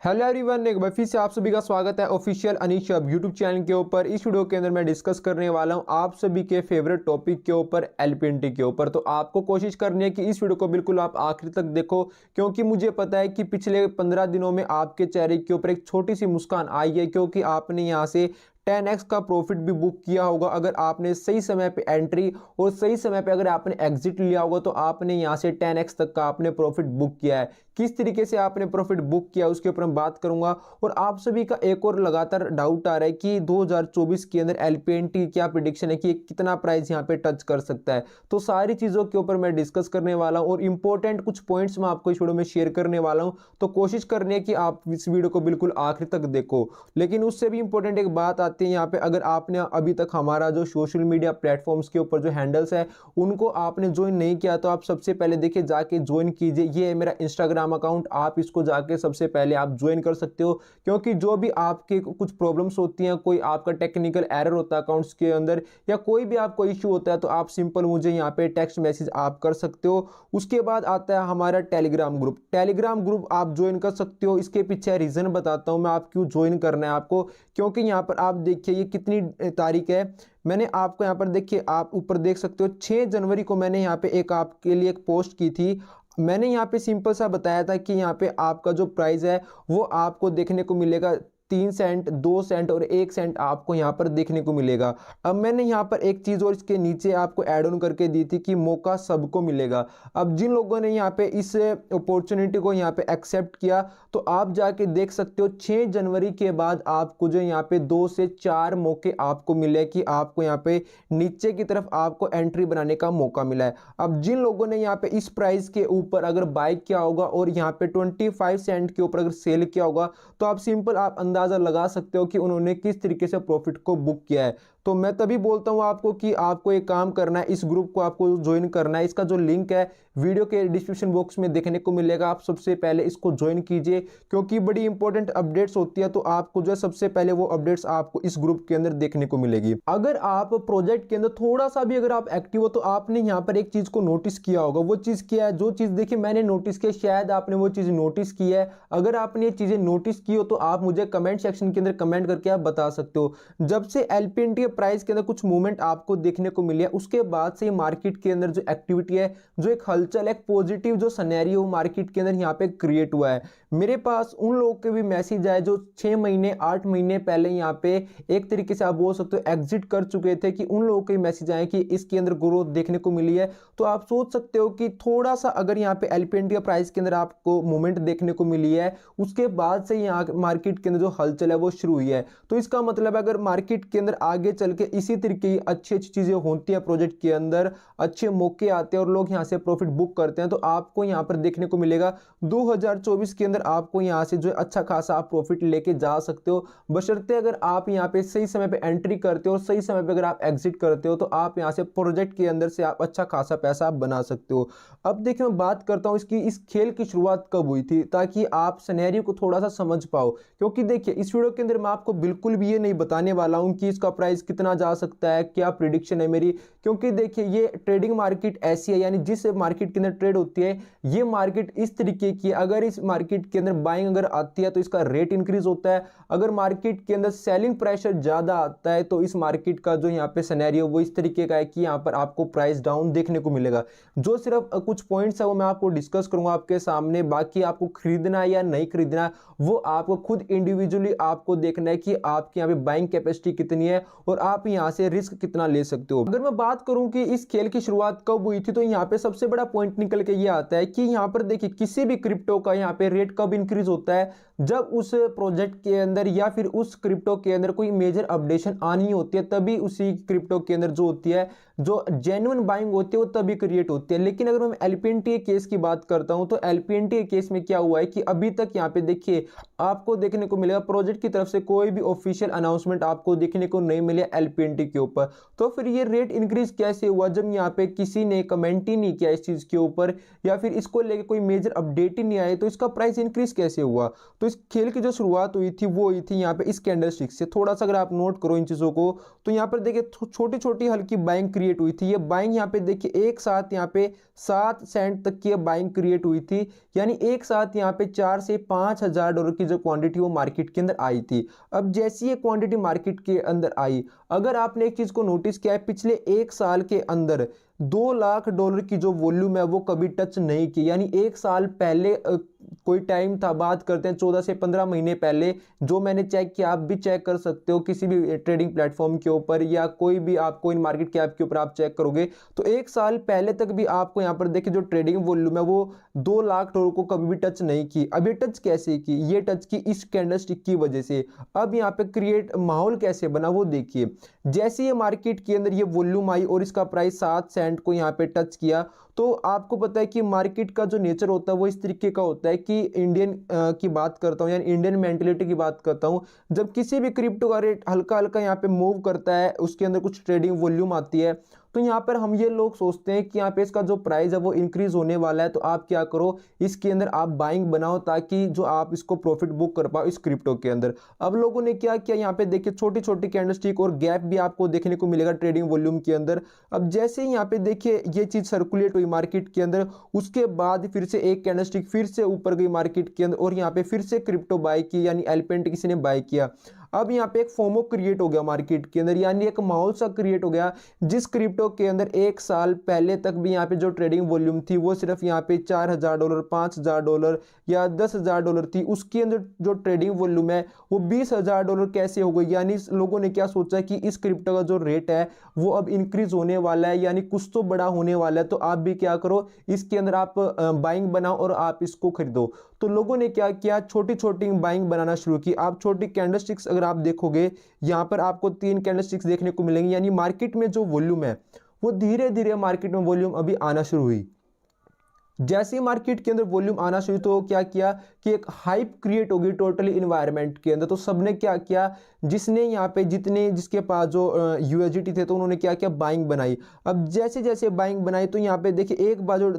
Hello everyone, एक बार फिर से आप सभी का स्वागत है ऑफिशियल अनीश अब यूट्यूब चैनल के ऊपर। इस वीडियो के अंदर मैं डिस्कस करने वाला हूं आप सभी के फेवरेट टॉपिक के ऊपर, एलपीएनटी के ऊपर। तो आपको कोशिश करनी है कि इस वीडियो को बिल्कुल आप आखिर तक देखो, क्योंकि मुझे पता है कि पिछले 15 दिनों में आपके चेहरे के ऊपर एक छोटी सी मुस्कान आई है, क्योंकि आपने यहाँ से 10x का प्रॉफिट भी बुक किया होगा। अगर आपने सही समय पे एंट्री और सही समय पे अगर आपने एग्जिट लिया होगा तो आपने यहाँ से 10x तक का आपने प्रॉफिट बुक किया है। किस तरीके से आपने प्रॉफिट बुक किया उसके ऊपर मैं बात करूंगा। और आप सभी का एक और लगातार डाउट आ रहा है कि 2024 के अंदर एलपीएनटी क्या प्रिडिक्शन है कि कितना प्राइस यहाँ पे टच कर सकता है। तो सारी चीज़ों के ऊपर मैं डिस्कस करने वाला हूँ और इंपॉर्टेंट कुछ पॉइंट्स मैं आपको इस वीडियो में शेयर करने वाला हूँ। तो कोशिश करनी है कि आप इस वीडियो को बिल्कुल आखिर तक देखो। लेकिन उससे भी इंपॉर्टेंट एक बात आती है यहाँ पे, अगर आपने अभी तक हमारा जो सोशल मीडिया प्लेटफॉर्म्स के ऊपर जो हैंडल्स है उनको आपने ज्वाइन नहीं किया तो आप सबसे पहले देखिए जाके ज्वाइन कीजिए। ये है मेरा इंस्टाग्राम अकाउंट, आप इसको जाके सबसे पहले आप ज्वाइन कर सकते हो। क्योंकि जो भी आपके कुछ प्रॉब्लम्स होती हैं, कोई आपका टेक्निकल एरर होता है अकाउंट्स के अंदर या कोई भी आपको इश्यू होता है, तो आप सिंपल मुझे यहाँ पे टेक्स्ट मैसेज आप कर सकते हो। उसके बाद आता है हमारा टेलीग्राम ग्रुप आप ज्वाइन कर सकते हो। इसके पीछे रीजन बताता हूँ मैं आप क्यों ज्वाइन करना है आपको। क्योंकि यहाँ पर आप देखिए ये कितनी तारीख है, मैंने आपको यहाँ पर देखिए आप ऊपर देख सकते हो 6 जनवरी को मैंने यहाँ पे एक आपके लिए एक पोस्ट की थी। मैंने यहाँ पे सिंपल सा बताया था कि यहाँ पे आपका जो प्राइस है वो आपको देखने को मिलेगा 3 सेंट, 2 सेंट और 1 सेंट आपको यहाँ पर देखने को मिलेगा। अब मैंने यहाँ पर एक चीज़ और इसके नीचे आपको ऐड ऑन करके दी थी कि मौका सबको मिलेगा। अब जिन लोगों ने यहाँ पे इस अपॉर्चुनिटी को यहाँ पे एक्सेप्ट किया तो आप जाके देख सकते हो 6 जनवरी के बाद आपको जो यहाँ पे 2 से 4 मौके आपको मिले कि आपको यहाँ पे नीचे की तरफ आपको एंट्री बनाने का मौका मिला है। अब जिन लोगों ने यहाँ पे इस प्राइस के ऊपर अगर बाय किया होगा और यहाँ पे 25 सेंट के ऊपर अगर सेल किया होगा तो आप सिंपल आप अंदाजा लगा सकते हो कि उन्होंने किस तरीके से प्रॉफिट को बुक किया है। तो मैं तभी बोलता हूं आपको कि आपको एक काम करना है, इस ग्रुप को आपको ज्वाइन करना है। इसका जो लिंक है वीडियो के डिस्क्रिप्शन बॉक्स में देखने को मिलेगा। आप सबसे पहले इसको ज्वाइन कीजिए, क्योंकि बड़ी इंपॉर्टेंट अपडेट्स होती है तो आपको जो है सबसे पहले वो अपडेट्स आपको इस ग्रुप के अंदर देखने को मिलेगी। अगर आप प्रोजेक्ट के अंदर थोड़ा सा भी अगर आप एक्टिव हो तो आपने यहाँ पर एक चीज को नोटिस किया होगा। वो चीज क्या है, जो चीज देखिए मैंने नोटिस किया, शायद आपने वो चीज नोटिस की है। अगर आपने ये चीजें नोटिस की हो तो आप मुझे कमेंट सेक्शन के अंदर कमेंट करके आप बता सकते हो। जब से एलपीएनटी प्राइस के अंदर कुछ मूवमेंट आपको देखने को मिली है उसके बाद से मार्केट के अंदर जो एक्टिविटी है, जो एक हलचल, एक पॉजिटिव जो सिनेरियो मार्केट के अंदर यहाँ पे क्रिएट हुआ है। मेरे पास उन लोगों के भी मैसेज आए जो 6 महीने 8 महीने पहले यहाँ पे एक तरीके से आप बोल सकते हो एग्जिट कर चुके थे, कि उन लोगों के मैसेज आए कि इसके अंदर ग्रोथ देखने को मिली है। तो आप सोच सकते हो कि थोड़ा सा अगर यहाँ पे एलपीएनटी प्राइस के अंदर आपको मूवमेंट देखने को मिली है उसके बाद से यहाँ मार्केट के अंदर जो हलचल है वो शुरू हुई है। तो इसका मतलब अगर मार्केट के अंदर आगे चल के इसी तरीके की अच्छी अच्छी चीजें होती हैं, प्रोजेक्ट के अंदर अच्छे मौके आते हैं और लोग यहाँ से प्रॉफिट बुक करते हैं, तो आपको यहाँ पर देखने को मिलेगा 2024 के अंदर आपको यहाँ से जो अच्छा खासा आप प्रॉफिट लेके जा सकते हो, बशर्ते अगर आप यहाँ पे सही समय पे एंट्री करते हो और सही समय पे अगर आप एग्जिट करते हो तो आप यहाँ से प्रोजेक्ट के अंदर से आप अच्छा खासा पैसा आप बना सकते हो। अब देखिए मैं बात करता हूँ इसकी, इस खेल की शुरुआत कब हुई थी, ताकि आप सिनेरियो को थोड़ा सा समझ पाओ। क्योंकि देखिए इस वीडियो के अंदर मैं आपको बिल्कुल भी ये नहीं बताने वाला हूँ कि इसका प्राइस कितना जा सकता है, क्या प्रिडिक्शन है मेरी। क्योंकि देखिए ये ट्रेडिंग मार्केट ऐसी है, यानी जिस मार्केट के अंदर ट्रेड होती है ये मार्केट इस तरीके की, अगर इस मार्केट के अंदर बाइंग अगर आती है तो इसका रेट इंक्रीज होता है। अगर मार्केट के अंदर सेलिंग प्रेशर ज्यादा आता है तो इस मार्केट का जो यहाँ पे सिनेरियो वो इस तरीके का है कि यहाँ पर आपको प्राइस डाउन देखने को मिलेगा। जो सिर्फ कुछ पॉइंट्स है वो मैं आपको डिस्कस करूंगा आपके सामने, बाकी आपको खरीदना है या नहीं खरीदना वो आपको खुद इंडिविजुअली आपको देखना है कि आपकी यहाँ पे बाइंग कैपेसिटी कितनी है और आप यहाँ से रिस्क कितना ले सकते हो। अगर मैं बात करूं कि इस खेल की शुरुआत कब हुई थी तो यहाँ पे सबसे बड़ा पॉइंट निकल के ये आता है कि यहाँ पर देखिए किसी भी क्रिप्टो का यहाँ पे रेट कब इंक्रीज होता है, जब उस प्रोजेक्ट के अंदर या फिर उस क्रिप्टो के अंदर कोई मेजर अपडेशन आनी होती है, तभी उसी क्रिप्टो के अंदर जो होती है जो जेन्युइन बाइंग होती है वो तभी क्रिएट होती है। लेकिन अगर मैं एलपीएनटी केस की बात करता हूं तो एलपीएनटी केस में क्या हुआ है कि अभी तक यहाँ पे देखिए आपको देखने को मिलेगा प्रोजेक्ट की तरफ से कोई भी ऑफिशियल अनाउंसमेंट आपको देखने को नहीं मिले एलपीएनटी के ऊपर। तो फिर ये रेट इंक्रीज कैसे हुआ, जब यहाँ पे किसी ने कमेंट ही नहीं किया इस चीज के ऊपर या फिर इसको लेके कोई मेजर अपडेट ही नहीं आए, तो इसका प्राइस इंक्रीज कैसे हुआ। तो इस खेल की जो शुरुआत हुई थी वो हुई थी यहाँ पे इस कैंडलस्टिक से। थोड़ा सा अगर आप नोट करो इन चीज़ों को तो यहाँ पर देखिए छोटी छोटी हल्की बाइंग क्रिएट हुई थी। ये बाइंग यहाँ पे देखिए एक साथ यहाँ पे 7 सेंट तक की ये बाइंग क्रिएट हुई थी, यानी एक साथ यहाँ पे 4 से 5 हज़ार डॉलर की जो क्वांटिटी वो मार्केट के अंदर आई थी। अब जैसी ये क्वांटिटी मार्केट के अंदर आई, अगर आपने एक चीज़ को नोटिस किया है, पिछले एक साल के अंदर 2 लाख डॉलर की जो वॉल्यूम है वो कभी टच नहीं की। यानी एक साल पहले कोई टाइम था, बात करते हैं 14 से 15 महीने पहले, जो मैंने चेक किया, आप भी चेक कर सकते हो किसी भी ट्रेडिंग प्लेटफॉर्म के ऊपर या कोई भी आप कोइन मार्केट के ऐप के ऊपर आप चेक करोगे तो एक साल पहले तक भी आपको यहाँ पर देखिए जो ट्रेडिंग वॉल्यूम है वो 2 लाख डॉलर को कभी भी टच नहीं की। अब ये टच कैसे की? ये टच की इस कैंडलस्टिक की वजह से। अब यहाँ पे क्रिएट माहौल कैसे बना वो देखिए। जैसे ये मार्केट के अंदर ये वॉल्यूम आई और इसका प्राइस 7 सेंट को यहाँ पे टच किया, तो आपको पता है कि मार्केट का जो नेचर होता है वो इस तरीके का होता है कि इंडियन की बात करता हूँ, यानी इंडियन मेंटेलिटी की बात करता हूँ। जब किसी भी क्रिप्टो का रेट हल्का हल्का यहाँ पे मूव करता है, उसके अंदर कुछ ट्रेडिंग वॉल्यूम आती है, तो यहाँ पर हम ये लोग सोचते हैं कि यहाँ पे इसका जो प्राइस है वो इंक्रीज होने वाला है, तो आप क्या करो, इसके अंदर आप बाइंग बनाओ ताकि जो आप इसको प्रॉफिट बुक कर पाओ इस क्रिप्टो के अंदर। अब लोगों ने क्या किया, यहाँ पे देखिए छोटी छोटी कैंडलस्टिक और गैप भी आपको देखने को मिलेगा ट्रेडिंग वॉल्यूम के अंदर। अब जैसे ही यहाँ पे देखिए ये चीज सर्कुलेट हुई मार्केट के अंदर, उसके बाद फिर से एक कैंडलस्टिक फिर से ऊपर गई मार्केट के अंदर और यहाँ पे फिर से क्रिप्टो बाय की, यानी एलपेंट किसी ने बाय किया। अब यहाँ पे एक फोमो क्रिएट हो गया मार्केट के अंदर, यानी एक माहौल सा क्रिएट हो गया जिस क्रिप्टो के अंदर एक साल पहले तक भी यहाँ पे जो ट्रेडिंग वॉल्यूम थी वो सिर्फ यहाँ पे 4,000 डॉलर, 5,000 डॉलर या 10,000 डॉलर थी, उसके अंदर जो ट्रेडिंग वॉल्यूम है वो 20,000 डॉलर कैसे हो गई। यानी लोगों ने क्या सोचा कि इस क्रिप्टो का जो रेट है वो अब इंक्रीज होने वाला है, यानी कुछ तो बड़ा होने वाला है, तो आप भी क्या करो, इसके अंदर आप बाइंग बनाओ और आप इसको खरीदो। तो लोगों ने क्या किया, छोटी छोटी बाइंग बनाना शुरू की। आप छोटी कैंडलस्टिक्स अगर आप देखोगे, यहाँ पर आपको 3 कैंडलस्टिक्स देखने को मिलेंगी, यानी मार्केट में जो वॉल्यूम है वो धीरे धीरे मार्केट में वॉल्यूम अभी आना शुरू हुई। जैसे ही मार्केट के अंदर वॉल्यूम आना शुरू तो क्या किया कि एक हाइप क्रिएट होगी टोटली इन्वायरमेंट के अंदर। तो सबने क्या किया, जिसने यहाँ पे जितने जिसके पास जो यूएसडीटी थे तो उन्होंने क्या किया, बाइंग बनाई। अब जैसे जैसे बाइंग बनाई तो यहाँ पे देखिए एक बार जो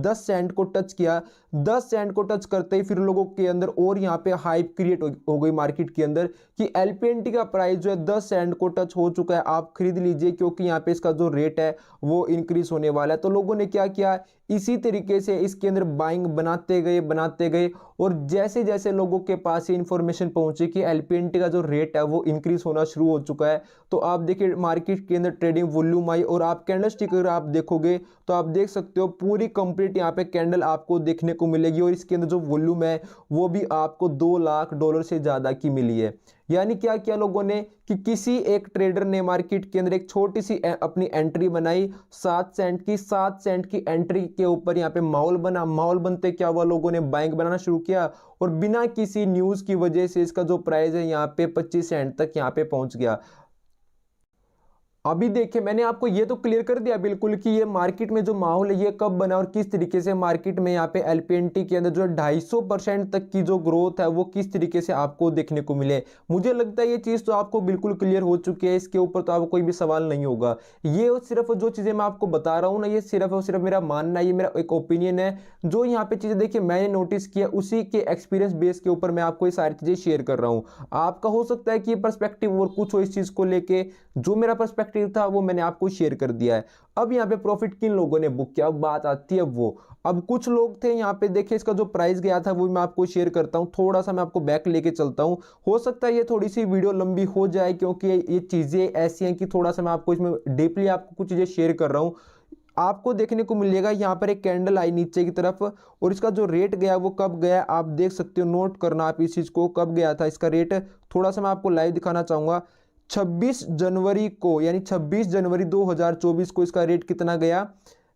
10 सेंट को टच किया, 10 सेंट को टच करते ही फिर लोगों के अंदर और यहाँ पे हाइप क्रिएट हो गई मार्केट के अंदर कि एलपीएनटी का प्राइस जो है 10 सेंट को टच हो चुका है, आप खरीद लीजिए क्योंकि यहाँ पे इसका जो रेट है वो इंक्रीज होने वाला है। तो लोगों ने क्या किया, इसी तरीके से इसके अंदर बाइंग बनाते गए और जैसे जैसे लोगों के पास ये इंफॉर्मेशन पहुंची कि एलपीएनटी का जो रेट है वो इंक्रीज होना शुरू हो चुका है, तो आप देखिए मार्केट के अंदर ट्रेडिंग वॉल्यूम आई। और आप कैंडलस्टिक अगर आप देखोगे तो आप देख सकते हो पूरी कंप्लीट यहाँ पे कैंडल आपको देखने को मिलेगी और इसके अंदर जो वॉल्यूम है वो भी आपको 2 लाख डॉलर से ज़्यादा की मिली है। यानी क्या किया लोगों ने कि किसी एक ट्रेडर ने मार्केट के अंदर एक छोटी सी अपनी एंट्री बनाई 7 सेंट की, 7 सेंट की एंट्री के ऊपर यहाँ पे माहौल बना। माहौल बनते क्या हुआ, लोगों ने बाइंग बनाना शुरू किया और बिना किसी न्यूज़ की वजह से इसका जो प्राइस है यहाँ पे 25 सेंट तक यहाँ पे पहुंच गया। अभी देखिए मैंने आपको ये तो क्लियर कर दिया बिल्कुल कि ये मार्केट में जो माहौल है ये कब बना और किस तरीके से मार्केट में यहाँ पे एलपीएनटी के अंदर जो 250% तक की जो ग्रोथ है वो किस तरीके से आपको देखने को मिले। मुझे लगता है ये चीज़ तो आपको बिल्कुल क्लियर हो चुकी है, इसके ऊपर तो आपको कोई भी सवाल नहीं होगा। ये सिर्फ जो चीज़ें मैं आपको बता रहा हूँ ना, ये सिर्फ और सिर्फ मेरा मानना है, ये मेरा एक ओपिनियन है। जो यहाँ पे चीज़ें देखिए मैंने नोटिस किया उसी के एक्सपीरियंस बेस के ऊपर मैं आपको ये सारी चीज़ें शेयर कर रहा हूँ। आपका हो सकता है कि पर्सपेक्टिव और कुछ हो इस चीज़ को लेके, जो मेरा पर्सपेक्टिव था वो मैंने आपको शेयर कर दिया है। अब यहाँ पे प्रॉफिट किन लोगों ने बुक किया, अब बात आती है वो। अब कुछ लोग थे यहाँ पे देखिए, इसका जो प्राइस गया था वो मैं आपको शेयर करता हूँ। थोड़ा सा मैं आपको बैक लेके चलता हूँ, हो सकता है ये थोड़ी सी वीडियो लंबी हो जाए क्योंकि ये चीज़ें ऐसी हैं कि थोड़ा सा मैं आपको इसमें डीपली आपको कुछ चीज़ें शेयर कर रहा हूँ। आपको देखने को मिलेगा यहाँ पर एक कैंडल आई नीचे की तरफ और इसका जो रेट गया वो कब गया आप देख सकते हो, नोट करना आप इस चीज़ को, कब गया था इसका रेट। थोड़ा सा मैं आपको लाइव दिखाना चाहूँगा। 26 जनवरी को, यानी 26 जनवरी 2024 को इसका रेट कितना गया,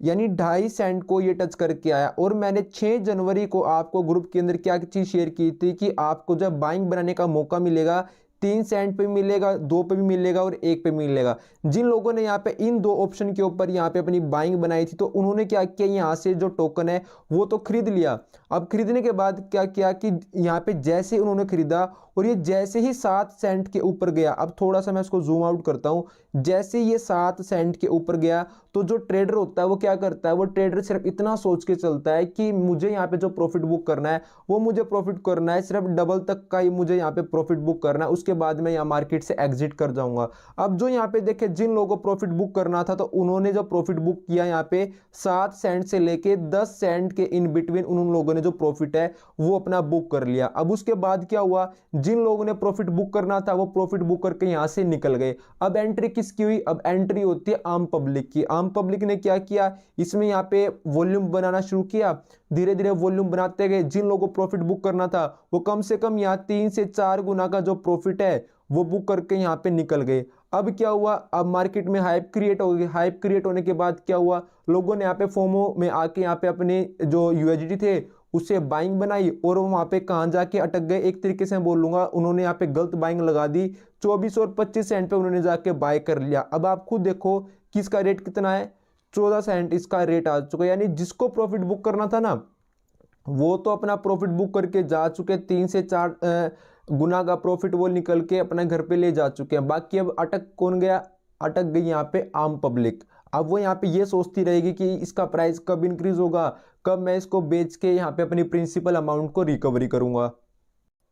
यानी 2.5 सेंट को ये टच करके आया। और मैंने 6 जनवरी को आपको ग्रुप के अंदर क्या चीज़ शेयर की थी कि आपको जब बाइंग बनाने का मौका मिलेगा 3 सेंट पे मिलेगा, 2 पे भी मिलेगा और 1 पे मिलेगा। जिन लोगों ने यहाँ पे इन 2 ऑप्शन के ऊपर यहाँ पे अपनी बाइंग बनाई थी तो उन्होंने क्या किया, यहाँ से जो टोकन है वो तो खरीद लिया। अब खरीदने के बाद क्या किया कि यहाँ पे जैसे उन्होंने खरीदा और ये जैसे ही 7 सेंट के ऊपर गया, अब थोड़ा सा मैं इसको जूम आउट करता हूँ, जैसे ये 7 सेंट के ऊपर गया तो जो ट्रेडर होता है वो क्या करता है, वो ट्रेडर सिर्फ इतना सोच के चलता है कि मुझे यहाँ पे जो प्रॉफिट बुक करना है वो मुझे प्रॉफिट करना है, सिर्फ डबल तक का ही मुझे यहाँ पे प्रॉफिट बुक करना है, उसके बाद मैं यहाँ मार्केट से एग्जिट कर जाऊंगा। अब जो यहाँ पे देखे जिन लोगों को प्रॉफिट बुक करना था तो उन्होंने जो प्रॉफिट बुक किया यहाँ पे 7 सेंट से लेके 10 सेंट के इन बिटवीन उन लोगों ने जो प्रॉफिट है वो अपना बुक कर लिया। अब उसके बाद क्या हुआ, जिन लोगों ने प्रॉफिट बुक करना था वो प्रॉफिट बुक करके यहां से निकल गए। अब एंट्री किसकी हुई, अब एंट्री होती है आम पब्लिक की। आम पब्लिक ने क्या किया, इसमें यहाँ पे वॉल्यूम बनाना शुरू किया, धीरे धीरे वॉल्यूम बनाते गए। जिन लोगों को प्रॉफिट बुक करना था वो कम से कम यहाँ 3 से 4 गुना का जो प्रॉफिट है वो बुक करके यहाँ पे निकल गए। अब क्या हुआ, अब मार्केट में हाइप क्रिएट हो गई। हाइप क्रिएट होने के बाद क्या हुआ, लोगों ने यहाँ पे फोमो में आके यहाँ पे अपने जो यूएसडी थे उससे बाइंग बनाई और वो वहां पे कहां जाके अटक गए, एक तरीके से मैं बोलूंगा उन्होंने यहाँ पे गलत बाइंग लगा दी। 24 और 25 सेंट पे उन्होंने जाके बाय कर लिया। अब आप खुद देखो कि इसका रेट कितना है, 14 सेंट इसका रेट आ चुका है। यानी जिसको प्रॉफिट बुक करना था ना वो तो अपना प्रॉफिट बुक करके जा चुके, 3 से 4 गुना का प्रॉफिट वो निकल के अपने घर पे ले जा चुके हैं। बाकी अब अटक कौन गया, अटक गई यहाँ पे आम पब्लिक। अब वो यहाँ पे ये सोचती रहेगी कि इसका प्राइस कब इंक्रीज होगा, कब मैं इसको बेच के यहाँ पे अपनी प्रिंसिपल अमाउंट को रिकवरी करूंगा।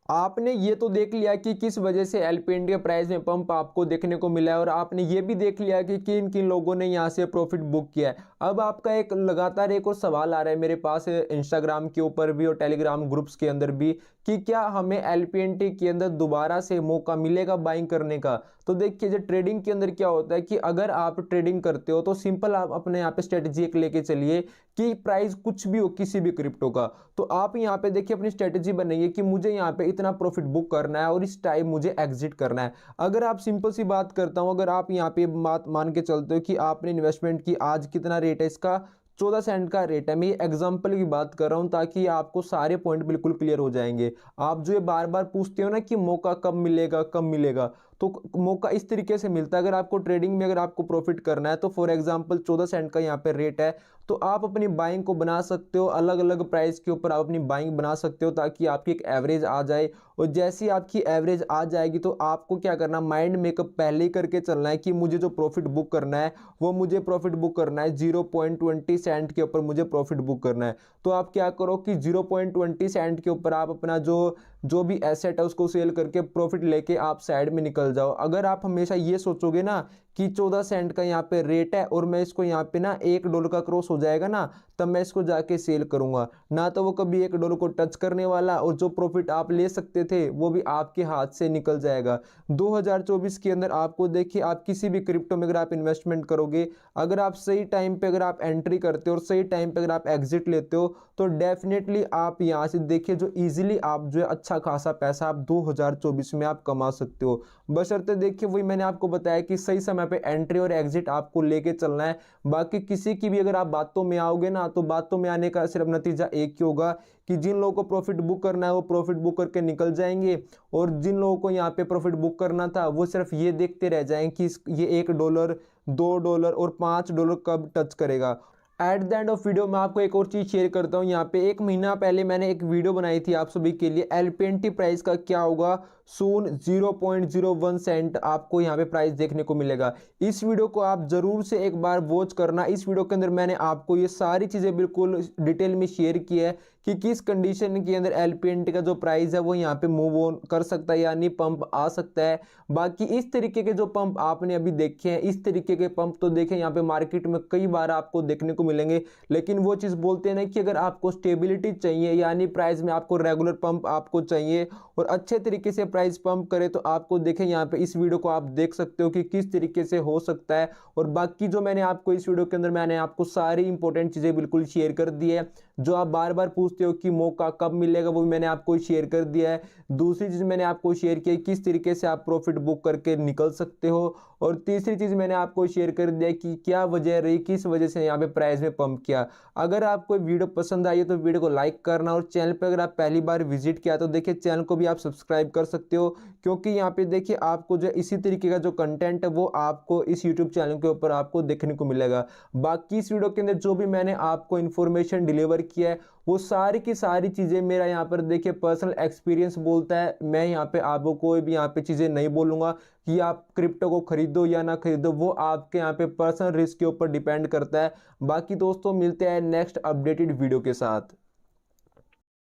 आपने ये तो देख लिया कि किस वजह से एलपी इंडिया प्राइस में पंप आपको देखने को मिला है, और आपने ये भी देख लिया कि किन किन लोगों ने यहाँ से प्रॉफिट बुक किया है। अब आपका एक लगातार एक और सवाल आ रहा है मेरे पास इंस्टाग्राम के ऊपर भी और टेलीग्राम ग्रुप्स के अंदर भी कि क्या हमें एलपीएनटी के अंदर दोबारा से मौका मिलेगा बाइंग करने का। तो देखिए जो ट्रेडिंग के अंदर क्या होता है कि अगर आप ट्रेडिंग करते हो तो सिंपल आप अपने यहाँ पे स्ट्रेटेजी एक लेके चलिए कि प्राइस कुछ भी हो किसी भी क्रिप्टो का, तो आप यहाँ पे देखिए अपनी स्ट्रेटेजी बनाइए कि मुझे यहाँ पे इतना प्रॉफिट बुक करना है और इस टाइम मुझे एग्जिट करना है। अगर आप सिंपल सी बात करता हूँ, अगर आप यहाँ पे बात मान के चलते हो कि आपने इन्वेस्टमेंट की, आज कितना रेट है इसका, 14 सेंट का रेट है। मैं ये एग्जांपल की बात कर रहा हूं ताकि आपको सारे पॉइंट बिल्कुल क्लियर हो जाएंगे। आप जो ये बार बार पूछते हो ना कि मौका कब मिलेगा कब मिलेगा, तो मौका इस तरीके से मिलता है। अगर आपको ट्रेडिंग में अगर आपको प्रॉफिट करना है तो फॉर एग्जांपल 14 सेंट का यहाँ पे रेट है, तो आप अपनी बाइंग को बना सकते हो, अलग अलग प्राइस के ऊपर आप अपनी बाइंग बना सकते हो ताकि आपकी एक एवरेज आ जाए। और जैसी आपकी एवरेज आ जाएगी तो आपको क्या करना, माइंड मेकअप पहले ही करके चलना है कि मुझे जो प्रॉफिट बुक करना है वो मुझे प्रॉफिट बुक करना है 0.20 सेंट के ऊपर मुझे प्रॉफिट बुक करना है। तो आप क्या करो कि 0.20 सेंट के ऊपर आप अपना जो भी एसेट है उसको सेल करके प्रॉफिट लेके आप साइड में निकल जाओ। अगर आप हमेशा ये सोचोगे ना कि 14 सेंट का यहाँ पे रेट है और मैं इसको यहाँ पे ना $1 का क्रॉस हो जाएगा ना तब मैं इसको जाके सेल करूंगा, ना तो वो कभी $1 को टच करने वाला और जो प्रॉफिट आप ले सकते थे वो भी आपके हाथ से निकल जाएगा। 2024 के अंदर आपको देखिए, आप किसी भी क्रिप्टो में अगर आप इन्वेस्टमेंट करोगे, अगर आप सही टाइम पे अगर आप एंट्री करते हो और सही टाइम पे अगर आप एग्जिट लेते हो तो डेफिनेटली आप यहाँ से देखिए जो इजीली आप जो है अच्छा खासा पैसा आप 2024 में आप कमा सकते हो। बशर्ते देखिए वही मैंने आपको बताया कि सही समय पे एंट्री और एग्जिट आपको लेके चलना है। बाकी किसी की भी अगर आप बातों में आओगे ना तो बातों में आने का सिर्फ नतीजा एक ही होगा कि जिन लोगों को प्रॉफिट बुक करना है वो प्रॉफिट बुक करके निकल जाएंगे, और जिन लोगों को यहाँ पे प्रॉफिट बुक करना था वो सिर्फ ये देखते रह जाएंगे कि ये $1, $2 और $5 कब टच करेगा। At the end of video मैं आपको एक और चीज़ शेयर करता हूँ। यहाँ पे 1 महीना पहले मैंने एक वीडियो बनाई थी आप सभी के लिए, एलपीएनटी प्राइस का क्या होगा सून 0.01 सेंट आपको यहाँ पे प्राइस देखने को मिलेगा। इस वीडियो को आप जरूर से एक बार वॉच करना। इस वीडियो के अंदर मैंने आपको ये सारी चीज़ें बिल्कुल डिटेल में शेयर की है कि किस कंडीशन के अंदर एलपीएनटी का जो प्राइस है वो यहाँ पे मूव ऑन कर सकता है, यानी पंप आ सकता है। बाकी इस तरीके के जो पंप आपने अभी देखे हैं, इस तरीके के पंप तो देखें यहाँ पे मार्केट में कई बार आपको देखने को मिलेंगे, लेकिन वो चीज़ बोलते हैं ना कि अगर आपको स्टेबिलिटी चाहिए यानी प्राइस में आपको रेगुलर पंप आपको चाहिए और अच्छे तरीके से प्राइस पंप करे तो आपको देखें यहाँ पे इस वीडियो को आप देख सकते हो कि किस तरीके से हो सकता है। और बाकी जो मैंने आपको इस वीडियो के अंदर मैंने आपको सारी इंपॉर्टेंट चीज़ें बिल्कुल शेयर कर दी है। जो आप बार बार पूछते हो कि मौका कब मिलेगा वो भी मैंने आपको शेयर कर दिया है। दूसरी चीज़ मैंने आपको शेयर किया किस तरीके से आप प्रॉफिट बुक करके निकल सकते हो, और तीसरी चीज़ मैंने आपको शेयर कर दिया कि क्या वजह रही, किस वजह से यहाँ पे प्राइस में पंप किया। अगर आपको वीडियो पसंद आई है तो वीडियो को लाइक करना, और चैनल पर अगर आप पहली बार विजिट किया तो देखिए चैनल को भी आप सब्सक्राइब कर सकते सकते हो, क्योंकि यहाँ पे देखिए आपको जो इसी तरीके का जो कंटेंट है वो आपको इस यूट्यूब चैनल के ऊपर आपको देखने को मिलेगा। बाकी इस वीडियो के अंदर जो भी मैंने आपको इन्फॉर्मेशन डिलीवर किया है वो सारी की सारी चीज़ें मेरा यहाँ पर देखिए पर्सनल एक्सपीरियंस बोलता है। मैं यहाँ पे आपको कोई भी यहाँ पे चीज़ें नहीं बोलूँगा कि आप क्रिप्टो को खरीदो या ना खरीदो, वो आपके यहाँ पे पर्सनल रिस्क के ऊपर डिपेंड करता है। बाकी दोस्तों मिलते हैं नेक्स्ट अपडेटेड वीडियो के साथ।